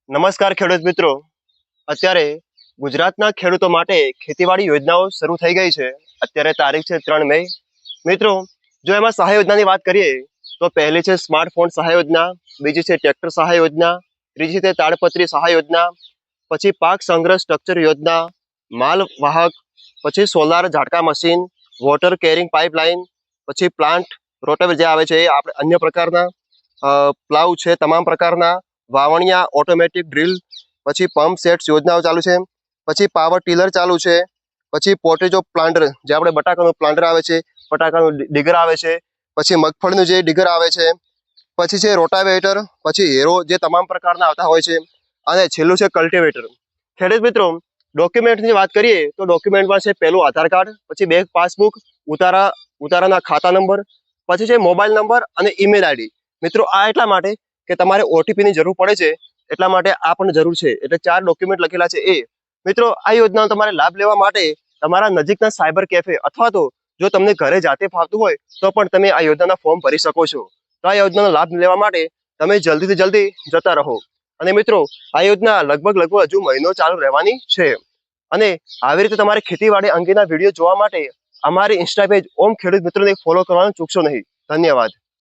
નમસ્કાર ખેડૂત મિત્રો. અત્યારે ગુજરાતના ખેડૂતો માટે ખેતીવાડી યોજનાઓ શરૂ થઈ ગઈ છે. અત્યારે તારીખ છે 3 મે. મિત્રો, જો એમાં સહાય યોજનાની વાત કરીએ તો પહેલી છે સ્માર્ટફોન સહાય યોજના, બીજી છે ટ્રેક્ટર સહાય યોજના, ત્રીજી છે તાડપત્રી સહાય યોજના, પછી પાક સંગ્રહ સ્ટ્રક્ચર યોજના, માલ વાહક, પછી સોલાર ઝાટકા મશીન, વોટર કેરિંગ પાઇપલાઇન, પછી પ્લાન્ટ રોટાવેટર જે આવે છે એ આપણે અન્ય પ્રકારના પ્લાવ છે, તમામ પ્રકારના વાવણિયા ઓટોમેટિક ડ્રીલ, પછી પંપ સેટ્સ યોજનાઓ ચાલુ છે, પછી પાવર ટીલર ચાલુ છે, પછી પોટેજો પ્લાન્ટર જે આપણે બટાકાનું પ્લાન્ટર આવે છે, બટાકાનું ડિગર આવે છે, પછી મગફળીનું જે ડિગર આવે છે, પછી છે રોટાવેટર, પછી હેરો જે તમામ પ્રકારના આવતા હોય છે, અને છેલ્લું છે કલ્ટિવેટર. ખેડૂત મિત્રો, ડોક્યુમેન્ટની વાત કરીએ તો ડોક્યુમેન્ટમાં છે પહેલું આધાર કાર્ડ, પછી બેંક પાસબુક, ઉતારાના ખાતા નંબર, પછી છે મોબાઈલ નંબર અને ઈમેલ આઈડી. મિત્રો, આ એટલા માટે કે તમારે ઓટીપીની જરૂર પડે છે, એટલા માટે આ પણ જરૂર છે. એટલે 4 ડોક્યુમેન્ટ લખેલા છે એ. મિત્રો, આ યોજનાનો તમારે લાભ લેવા માટે તમારા નજીકના સાયબર કેફે અથવા તો જો તમને ઘરે જાતે ફાવતું હોય તો પણ તમે આ યોજનાના ફોર્મ ભરી શકો છો. તો આ યોજનાનો લાભ લેવા માટે તમે જલ્દીથી જલ્દી જતા રહો. અને મિત્રો, આ યોજના લગભગ હજુ મહિનો ચાલુ રહેવાની છે. અને આવી રીતે તમારે ખેતીવાડી અંગેના વિડીયો જોવા માટે અમારી ઇન્સ્ટા પેજ ઓમ ખેડૂત મિત્રોને ફોલો કરવાનું ચૂકશો નહીં. ધન્યવાદ.